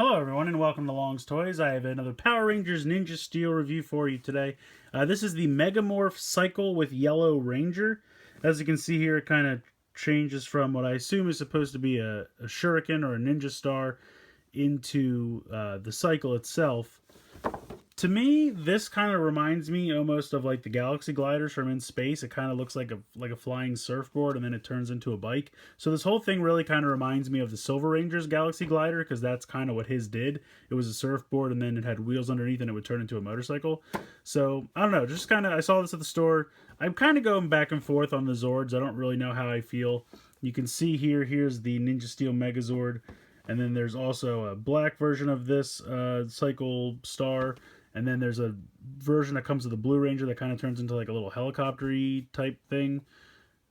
Hello everyone and welcome to Long's Toys. I have another Power Rangers Ninja Steel review for you today. This is the Megamorph Cycle with Yellow Ranger. As you can see here, it kind of changes from what I assume is supposed to be a Shuriken or a Ninja Star into the cycle itself. To me, this kind of reminds me almost of like the Galaxy gliders from in space. It kind of looks like a flying surfboard, and then it turns into a bike. So this whole thing really kind of reminds me of the Silver Ranger's Galaxy glider, because that's kind of what his did. It was a surfboard, and then it had wheels underneath, and it would turn into a motorcycle. So I don't know, just kind of I saw this at the store. I'm kind of going back and forth on the Zords. I don't really know how I feel. You can see here's the Ninja Steel Megazord, and then there's also a black version of this Cycle Star. And then there's a version that comes with the Blue Ranger that kind of turns into like a little helicopter-y type thing.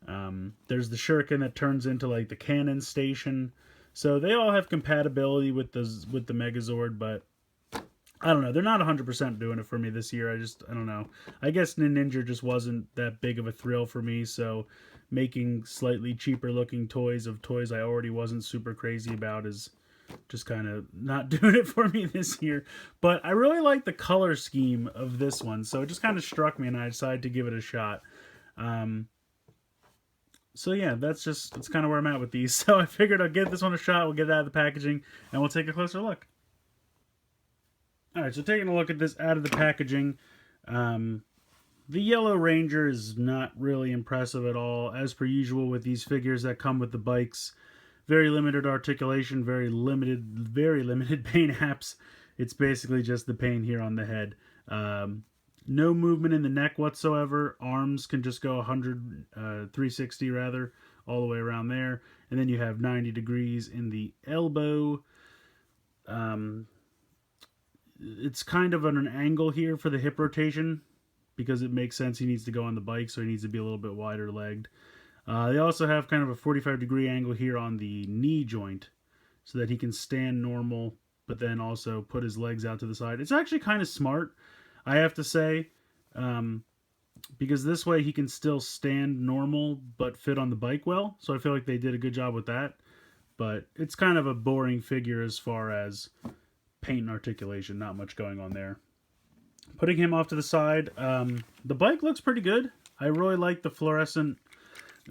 There's the Shuriken that turns into like the cannon station. So they all have compatibility with the Megazord, but I don't know. They're not 100% doing it for me this year. I don't know. I guess Ninja just wasn't that big of a thrill for me, so making slightly cheaper looking toys of toys I already wasn't super crazy about is just kind of not doing it for me this year. But I really like the color scheme of this one, so it just kind of struck me and I decided to give it a shot. So yeah, that's kind of where I'm at with these. So I figured I'd give this one a shot. We'll get it out of the packaging and we'll take a closer look. Alright, so taking a look at this out of the packaging, the Yellow Ranger is not really impressive at all, as per usual with these figures that come with the bikes. Very limited articulation, very limited paint apps. It's basically just the paint here on the head. No movement in the neck whatsoever. Arms can just go 360 rather, all the way around there. And then you have 90 degrees in the elbow. It's kind of on an angle here for the hip rotation, because it makes sense he needs to go on the bike, so he needs to be a little bit wider legged. They also have kind of a 45-degree angle here on the knee joint so that he can stand normal, but then also put his legs out to the side. It's actually kind of smart, I have to say, because this way he can still stand normal but fit on the bike well. So I feel like they did a good job with that. But it's kind of a boring figure as far as paint and articulation. Not much going on there. Putting him off to the side, the bike looks pretty good. I really like the fluorescent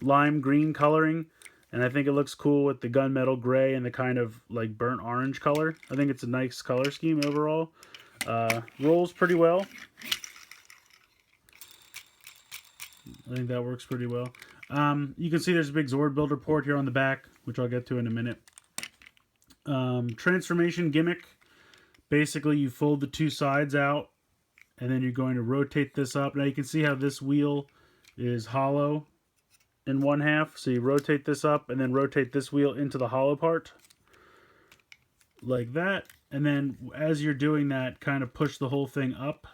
lime green coloring, and I think it looks cool with the gunmetal gray and the kind of like burnt orange color. I think it's a nice color scheme overall. Rolls pretty well. I think that works pretty well. You can see there's a big Zord builder port here on the back, which I'll get to in a minute. Transformation gimmick. Basically, you fold the two sides out, and then you're going to rotate this up. Now you can see how this wheel is hollow in one half, so you rotate this up and then rotate this wheel into the hollow part like that, and then as you're doing that, kind of push the whole thing up,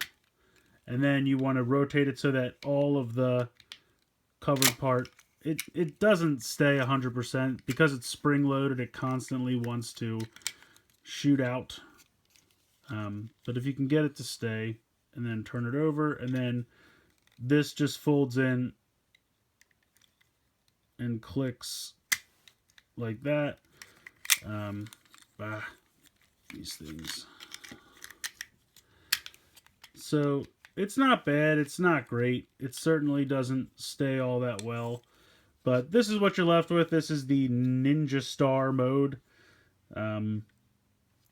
and then you want to rotate it so that all of the covered part, it doesn't stay 100% because it's spring loaded. It constantly wants to shoot out, but if you can get it to stay, and then turn it over, and then this just folds in and clicks like that. These things. So it's not bad. It's not great. It certainly doesn't stay all that well. But this is what you're left with. This is the Ninja Star mode.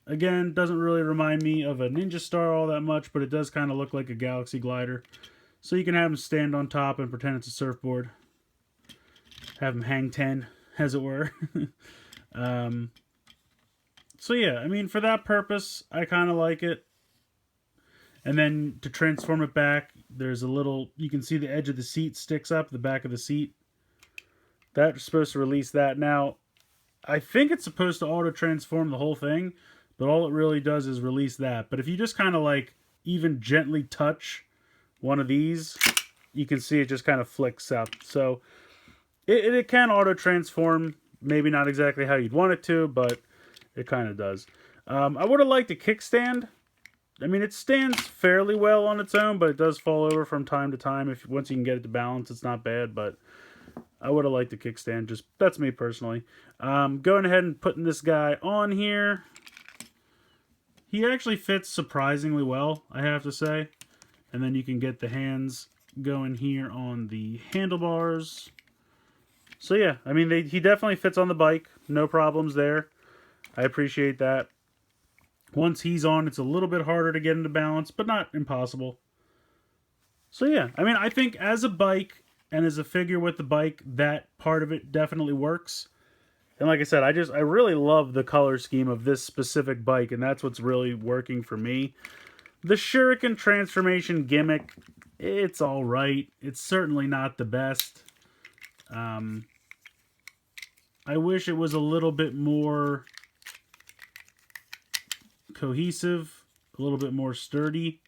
Again, doesn't really remind me of a Ninja Star all that much, but it does kind of look like a Galaxy glider. So you can have him stand on top and pretend it's a surfboard. Have him hang 10, as it were. So yeah, I mean, for that purpose, I kind of like it. And then to transform it back, there's a little, you can see the edge of the seat sticks up, the back of the seat. That's supposed to release that. Now, I think it's supposed to auto-transform the whole thing, but all it really does is release that. But if you just kind of like even gently touch one of these, you can see it just kind of flicks out. So it can auto-transform, maybe not exactly how you'd want it to, but it kind of does. I would have liked a kickstand. I mean, it stands fairly well on its own, but it does fall over from time to time. Once you can get it to balance, it's not bad, but I would have liked the kickstand. Just that's me personally. Going ahead and putting this guy on here. he actually fits surprisingly well, I have to say. And then you can get the hands going here on the handlebars. So yeah, I mean, he definitely fits on the bike. No problems there. I appreciate that. Once he's on, it's a little bit harder to get into balance, but not impossible. So yeah, I mean, I think as a bike and as a figure with the bike, that part of it definitely works. And like I said, I really love the color scheme of this specific bike, and that's what's really working for me. The Shuriken transformation gimmick, it's all right. It's certainly not the best. I wish it was a little bit more cohesive, a little bit more sturdy.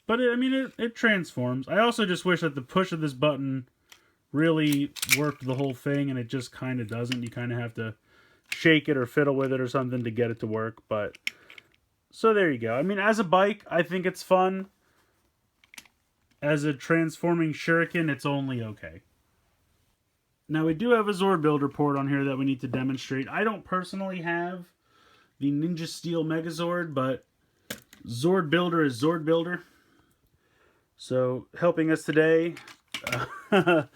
But it transforms. I also just wish that the push of this button really worked the whole thing, and it just kind of doesn't. You kind of have to shake it or fiddle with it or something to get it to work. But so there you go. I mean, as a bike, I think it's fun. As a transforming Shuriken, it's only okay. Now, we do have a Zord Builder port on here that we need to demonstrate. I don't personally have the Ninja Steel Megazord, but Zord Builder is Zord Builder. So, helping us today, what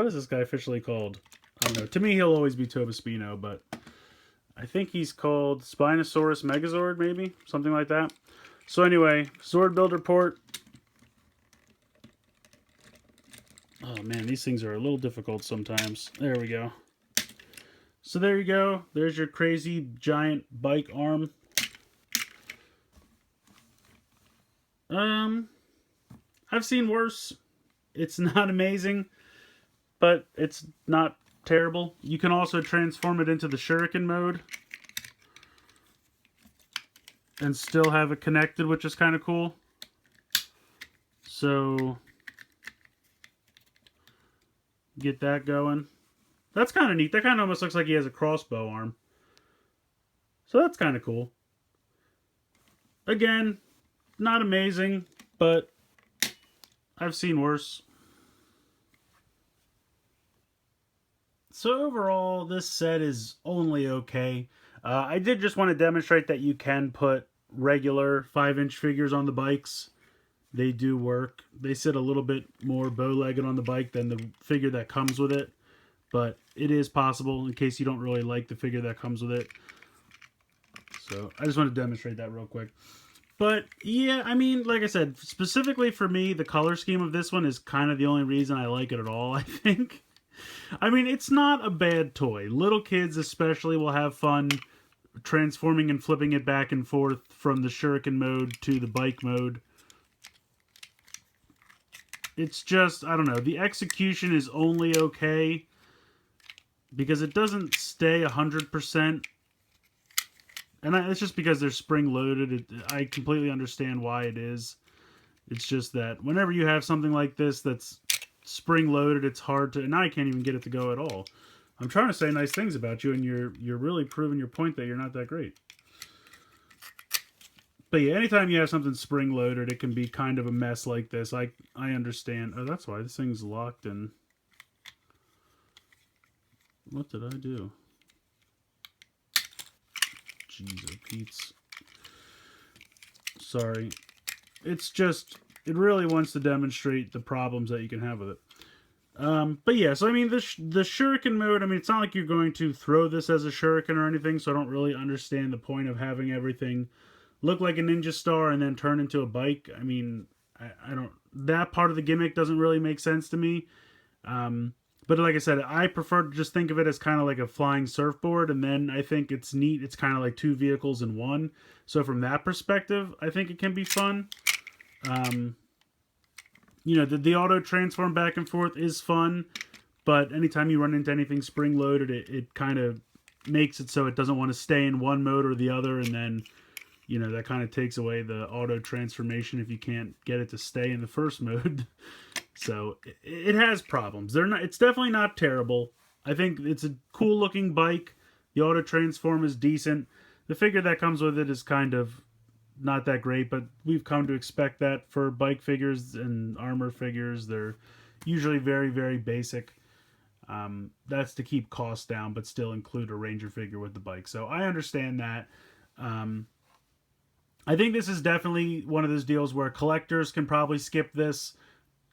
is this guy officially called? I don't know. To me, he'll always be Tobaspino, but I think he's called Spinosaurus Megazord, maybe? Something like that. So anyway, Zord Builder port. Oh man, these things are a little difficult sometimes. There we go. So there you go. There's your crazy giant bike arm. I've seen worse. It's not amazing, but it's not terrible. You can also transform it into the Shuriken mode and still have it connected, which is kind of cool. So get that going. That's kind of neat. That kind of almost looks like he has a crossbow arm. So that's kind of cool. Again, not amazing, but I've seen worse. So overall, this set is only okay. I did just want to demonstrate that you can put regular 5-inch figures on the bikes. They do work. They sit a little bit more bow-legged on the bike than the figure that comes with it. But it is possible in case you don't really like the figure that comes with it. So I just want to demonstrate that real quick. But yeah, I mean, like I said, specifically for me, the color scheme of this one is kind of the only reason I like it at all, I think. I mean, it's not a bad toy. Little kids especially will have fun transforming and flipping it back and forth from the Shuriken mode to the bike mode. It's just, I don't know, the execution is only okay because it doesn't stay 100%. And it's just because they're spring-loaded. I completely understand why it is. It's just that whenever you have something like this that's spring-loaded, it's hard to... And now I can't even get it to go at all. I'm trying to say nice things about you, and you're really proving your point that you're not that great. But yeah, anytime you have something spring-loaded, it can be kind of a mess like this. I understand. Oh, that's why this thing's locked in. What did I do? Jeez, oh Pete's. Sorry. It's just, it really wants to demonstrate the problems that you can have with it. But yeah, so I mean, the Shuriken mode, I mean, it's not like you're going to throw this as a Shuriken or anything, so I don't really understand the point of having everything look like a Ninja Star and then turn into a bike. I mean, I don't, that part of the gimmick doesn't really make sense to me. But like I said, I prefer to just think of it as kind of like a flying surfboard, and then I think it's neat. It's kind of like two vehicles in one. So from that perspective, I think it can be fun. You know, the auto transform back and forth is fun, but anytime you run into anything spring-loaded, it kind of makes it so it doesn't want to stay in one mode or the other, and then, you know, that kind of takes away the auto transformation if you can't get it to stay in the first mode. So it has problems. It's definitely not terrible. I think it's a cool looking bike. The auto transform is decent. The figure that comes with it is kind of not that great, but we've come to expect that for bike figures and armor figures. They're usually very, very basic. That's to keep costs down, but still include a Ranger figure with the bike. So I understand that. I think this is definitely one of those deals where collectors can probably skip this.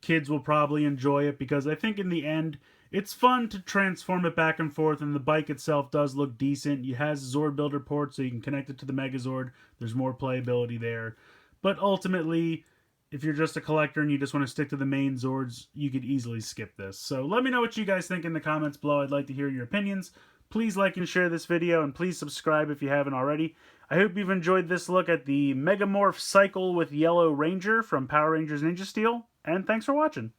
Kids will probably enjoy it because I think in the end, it's fun to transform it back and forth, and the bike itself does look decent. It has Zord Builder ports, so you can connect it to the Megazord. There's more playability there. But ultimately, if you're just a collector and you just want to stick to the main Zords, you could easily skip this. So let me know what you guys think in the comments below. I'd like to hear your opinions. Please like and share this video, and please subscribe if you haven't already. I hope you've enjoyed this look at the Megamorph Cycle with Yellow Ranger from Power Rangers Ninja Steel, and thanks for watching.